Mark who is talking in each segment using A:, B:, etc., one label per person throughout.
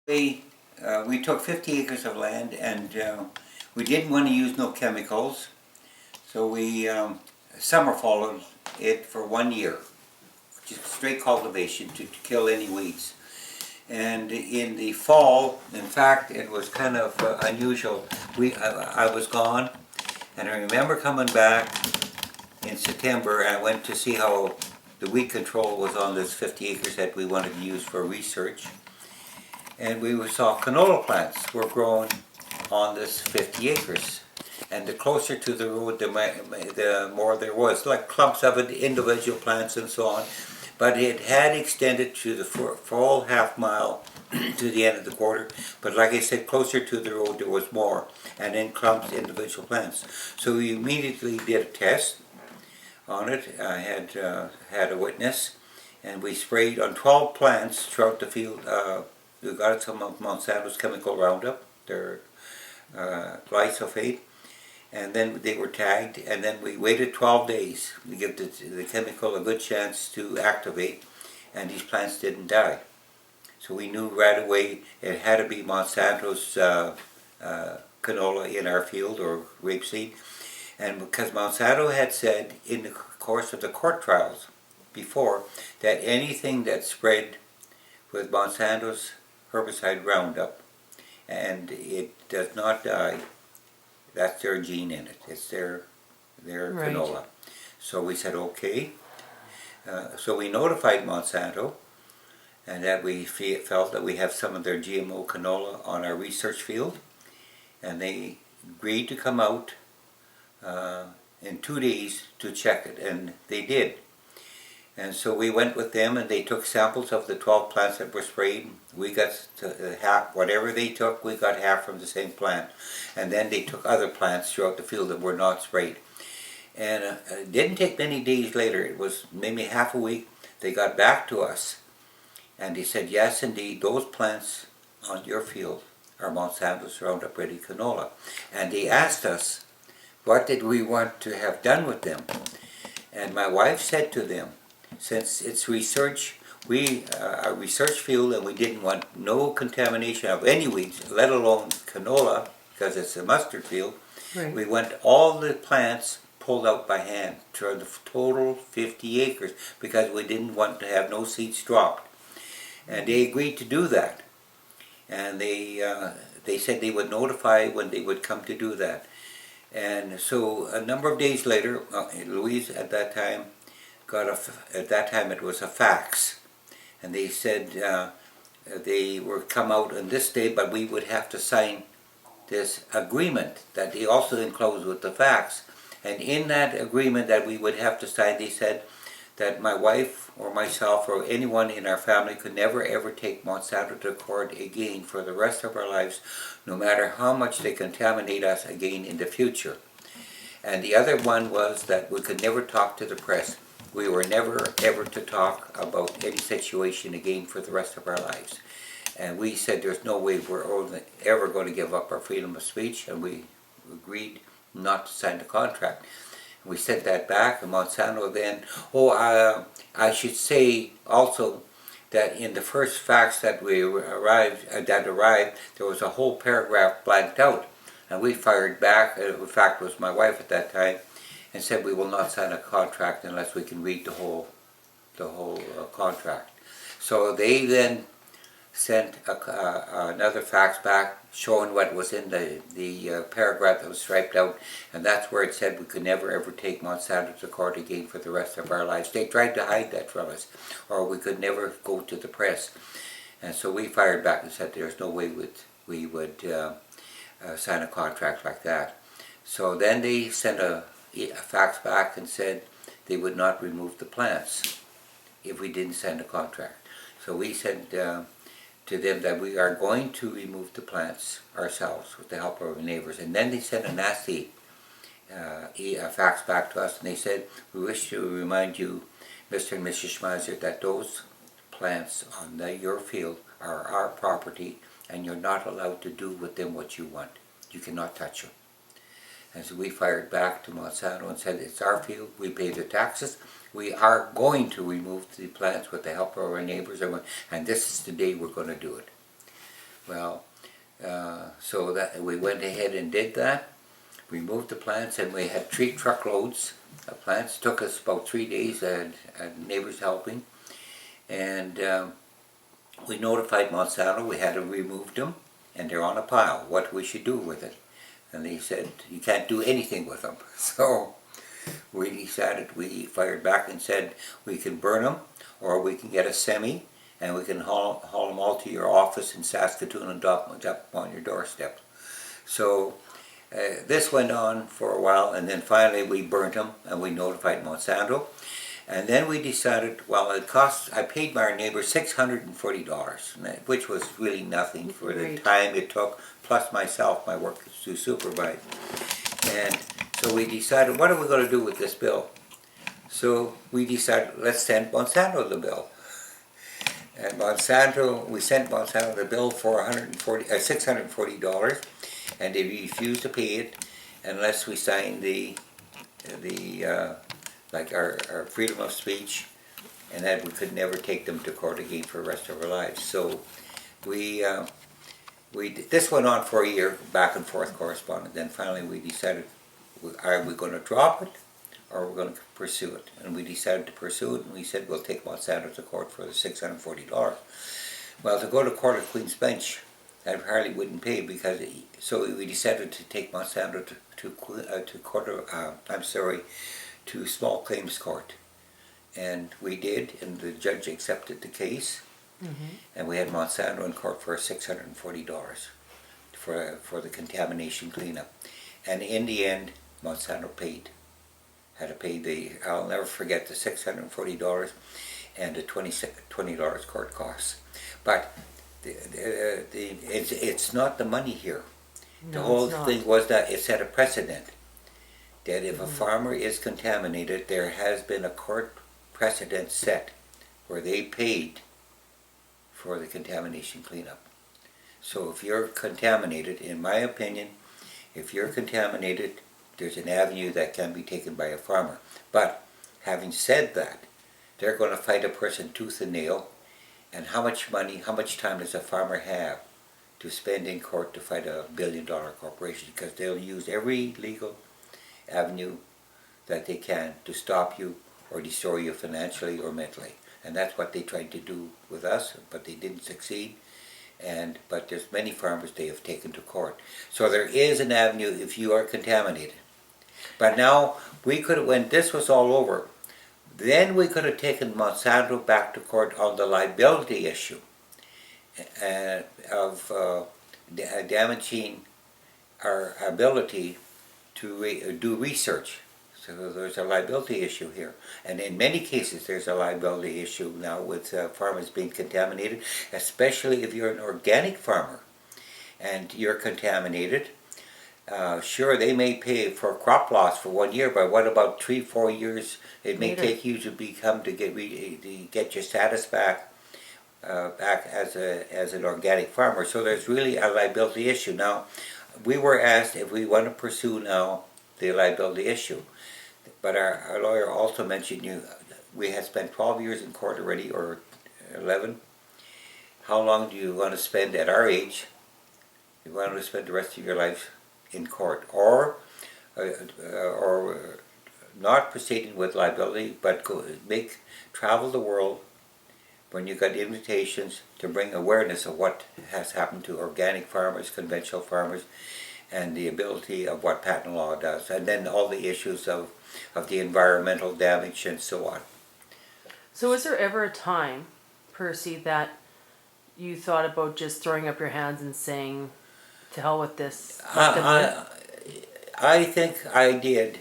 A: We took 50 acres of land and we didn't want to use no chemicals, so we summer followed it for 1 year, just straight cultivation to kill any weeds. And in the fall, in fact, it was kind of unusual. I was gone, and I remember coming back in September. And I went to see how the weed control was on this 50 acres that we wanted to use for research. And we saw canola plants were growing on this 50 acres. And the closer to the road, the more there was, like clumps of it, individual plants and so on. But it had extended to the full half mile to the end of the quarter. But like I said, closer to the road there was more, and in clumps, individual plants. So we immediately did a test on it. I had a witness, and we sprayed on 12 plants throughout the field. We got some of Monsanto's chemical Roundup, their glyphosate, and then they were tagged, and then we waited 12 days to give the chemical a good chance to activate, and these plants didn't die. So we knew right away it had to be Monsanto's canola in our field, or rapeseed, and because Monsanto had said in the course of the court trials before that anything that spread with Monsanto's herbicide Roundup and it does not die, that's their gene in it. It's their
B: Right.
A: canola. So we said okay. So we notified Monsanto, and that we felt that we have some of their GMO canola on our research field, and they agreed to come out in 2 days to check it, and they did. And so we went with them, and they took samples of the 12 plants that were sprayed. We got half, whatever they took, we got half from the same plant. And then they took other plants throughout the field that were not sprayed. And it didn't take many days later, it was maybe half a week, they got back to us. And they said, yes, indeed, those plants on your field are Monsanto's Roundup Ready canola. And they asked us, what did we want to have done with them? And my wife said to them, since it's research, a research field, and we didn't want no contamination of any weeds, let alone canola, because it's a mustard field.
B: Right.
A: We want all the plants pulled out by hand for the total 50 acres because we didn't want to have no seeds dropped. And they agreed to do that. And they said they would notify when they would come to do that. And so a number of days later, Louise at that time at that time it was a fax, and they said they were come out on this day, but we would have to sign this agreement that they also enclosed with the fax. And in that agreement that we would have to sign, they said that my wife or myself or anyone in our family could never ever take Monsanto to court again for the rest of our lives, no matter how much they contaminate us again in the future. And the other one was that we could never talk to the press. We were never ever to talk about any situation again for the rest of our lives. And we said there's no way we're ever going to give up our freedom of speech, and we agreed not to sign the contract. And we sent that back, and Monsanto then, I should say also that in the first fax that arrived, there was a whole paragraph blanked out. And we fired back, in fact it was my wife at that time, and said we will not sign a contract unless we can read the whole contract. So they then sent another fax back showing what was in the paragraph that was striped out, and that's where it said we could never ever take Monsanto to court again for the rest of our lives. They tried to hide that from us, or we could never go to the press. And so we fired back and said there's no way we would sign a contract like that. So then they sent a fax back and said they would not remove the plants if we didn't send a contract. So we said to them that we are going to remove the plants ourselves with the help of our neighbors. And then they sent a nasty fax back to us, and they said, we wish to remind you, Mr. and Mrs. Schmeiser, that those plants on your field are our property, and you're not allowed to do with them what you want. You cannot touch them. And so we fired back to Monsanto and said, it's our field, we pay the taxes, we are going to remove the plants with the help of our neighbors, and this is the day we're going to do it. Well, so that we went ahead and did that. We moved the plants, and we had 3 truckloads of plants. It took us about 3 days, and neighbors helping. And we notified Monsanto we had to remove them, and they're on a pile, what we should do with it. And they said, you can't do anything with them. So we decided, we fired back and said, we can burn them, or we can get a semi, and we can haul them all to your office in Saskatoon and drop them on your doorstep. So this went on for a while, and then finally we burnt them, and we notified Monsanto. And then we decided, well, it cost, I paid my neighbor $640, which was really nothing for the time it took, plus myself, my work to supervise. And so we decided, what are we going to do with this bill? So we decided, let's send Monsanto the bill. And Monsanto, we sent Monsanto the bill for $640, and they refused to pay it unless we signed like our freedom of speech, and that we could never take them to court again for the rest of our lives. So this went on for a year, back and forth correspondence. Then finally we decided, are we going to drop it, or are we going to pursue it? And we decided to pursue it, and we said we'll take Monsanto to court for the $640. Well, to go to court at Queen's Bench, that hardly wouldn't pay, because so we decided to take Monsanto to small claims court, and we did, and the judge accepted the case, and we had Monsanto in court for $640 for the contamination cleanup, and in the end, Monsanto had to pay I'll never forget the $640 and the $20 court costs. But it's not the money here. No, the whole thing was that it set a precedent that if a farmer is contaminated, there has been a court precedent set where they paid for the contamination cleanup. So if you're contaminated, in my opinion, if you're contaminated, there's an avenue that can be taken by a farmer. But having said that, they're going to fight a person tooth and nail, and how much money, how much time does a farmer have to spend in court to fight a billion-dollar corporation? Because they'll use every legal avenue that they can to stop you or destroy you financially or mentally. And that's what they tried to do with us, but they didn't succeed. But there's many farmers they have taken to court. So there is an avenue if you are contaminated. But now, we could have, when this was all over, then we could have taken Monsanto back to court on the liability issue of damaging our ability to do research. So there's a liability issue here. And in many cases there's a liability issue now with farmers being contaminated, especially if you're an organic farmer and you're contaminated. Sure, they may pay for crop loss for 1 year, but what about 3-4 years it may take you to get your status back as an organic farmer. So there's really a liability issue. Now, we were asked if we want to pursue now the liability issue, but our lawyer also mentioned we had spent 12 years in court already, or 11. How long do you want to spend at our age? You want to spend the rest of your life in court, or not proceeding with liability, but travel the world when you got invitations to bring awareness of what has happened to organic farmers, conventional farmers, and the ability of what patent law does, and then all the issues of the environmental damage and so on.
B: So was there ever a time, Percy, that you thought about just throwing up your hands and saying, to hell with this?
A: I think I did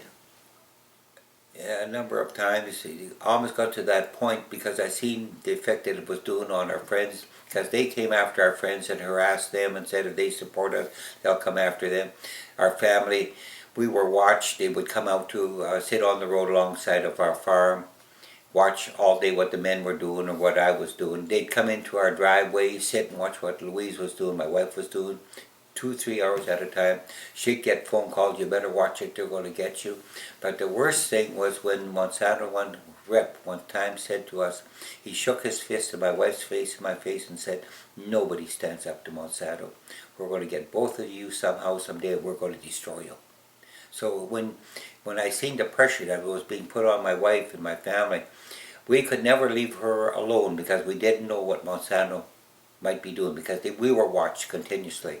A: a number of times. It almost got to that point because I seen the effect that it was doing on our friends, because they came after our friends and harassed them and said if they support us, they'll come after them. Our family, we were watched. They would come out to sit on the road alongside of our farm, watch all day what the men were doing or what I was doing. They'd come into our driveway, sit and watch what Louise was doing, my wife was doing, 2-3 hours at a time. She'd get phone calls, you better watch it, they're going to get you. But the worst thing was when Monsanto rep one time said to us, he shook his fist at my wife's face and my face and said, nobody stands up to Monsanto. We're going to get both of you somehow, someday, we're going to destroy you. So when I seen the pressure that was being put on my wife and my family, we could never leave her alone because we didn't know what Monsanto might be doing because we were watched continuously.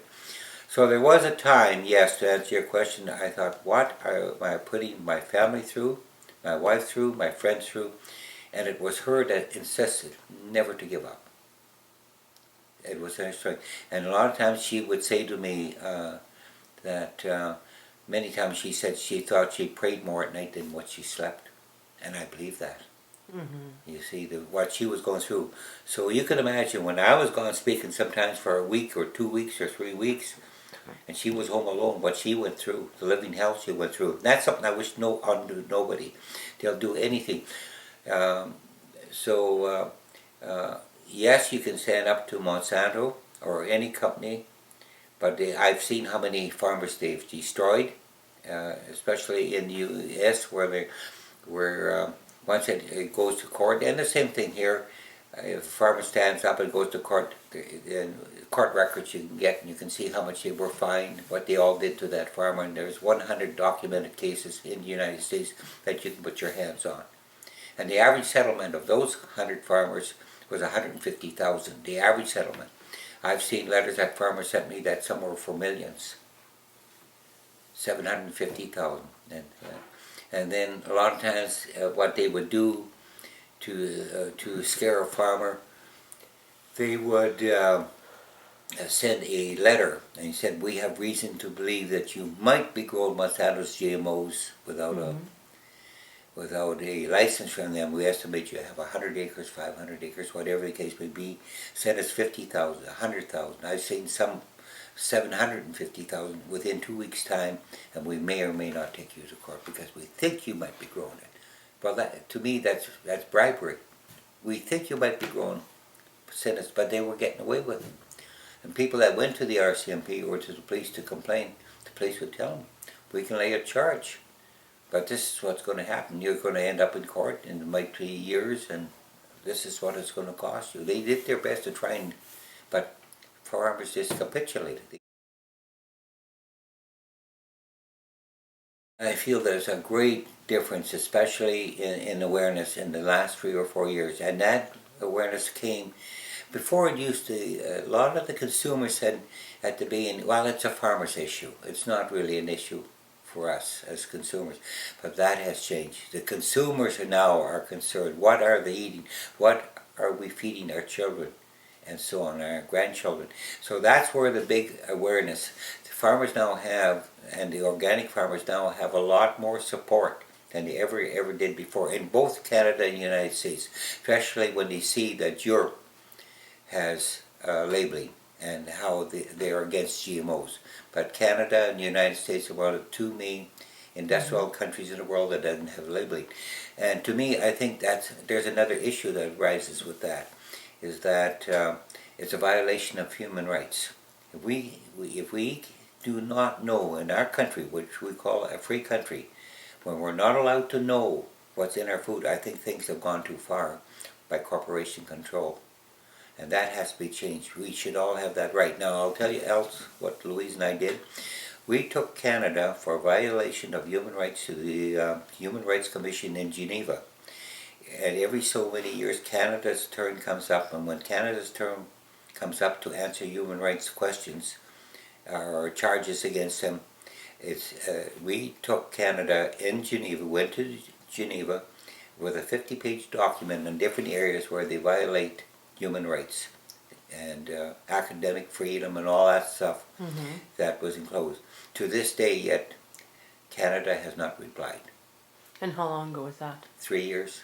A: So there was a time, yes, to answer your question, I thought, what am I putting my family through, my wife through, my friends through? And it was her that insisted never to give up. It was her strength. And a lot of times she would say to me that many times she said she thought she prayed more at night than what she slept. And I believe that. You see what she was going through. So you can imagine when I was gone speaking sometimes for a week or 2 weeks or 3 weeks, and she was home alone, what she went through, the living hell she went through. And that's something I wish undo nobody. They'll do anything. Yes, you can stand up to Monsanto or any company, but I've seen how many farmers they've destroyed, especially in the U.S. where once it goes to court, and the same thing here. If a farmer stands up and goes to court, and court records you can get, and you can see how much they were fined, what they all did to that farmer, and there's 100 documented cases in the United States that you can put your hands on. And the average settlement of those 100 farmers was $150,000, the average settlement. I've seen letters that farmers sent me that some were for millions, $750,000. And then a lot of times what they would do to scare a farmer, they would send a letter and he said, we have reason to believe that you might be growing Monsanto's GMOs without a license from them. We estimate you have 100 acres, 500 acres, whatever the case may be. Send us 50,000, 100,000. I've seen some 750,000 within 2 weeks' time, and we may or may not take you to court because we think you might be growing it. Well, to me, that's bribery. We think you might be growing sentence, but they were getting away with it. And people that went to the RCMP or to the police to complain, the police would tell them, we can lay a charge, but this is what's going to happen. You're going to end up in court, and it might be years, and this is what it's going to cost you. They did their best to try and, but farmers just capitulated. I feel there's a great difference, especially in awareness in the last 3 or 4 years, and that awareness came before. It used to, a lot of the consumers said at the beginning, well, it's a farmer's issue. It's not really an issue for us as consumers, but that has changed. The consumers now are concerned. What are they eating? What are we feeding our children? And so on, our grandchildren. So that's where the big awareness. The farmers now have, and the organic farmers now have a lot more support than they ever did before in both Canada and the United States, especially when they see that Europe has labeling and how they are against GMOs. But Canada and the United States are one of the two main industrial countries in the world that doesn't have labeling. And to me, I think there's another issue that arises with that, is that it's a violation of human rights. If we do not know in our country, which we call a free country, when we're not allowed to know what's in our food, I think things have gone too far by corporation control. And that has to be changed. We should all have that right. Now, I'll tell you else what Louise and I did. We took Canada for violation of human rights to the Human Rights Commission in Geneva. And every so many years, Canada's turn comes up, and when Canada's turn comes up to answer human rights questions or charges against them, we took Canada in Geneva, went to Geneva with a 50-page document on different areas where they violate human rights and academic freedom and all that stuff that was enclosed. To this day yet, Canada has not replied.
B: And how long ago was that?
A: 3 years.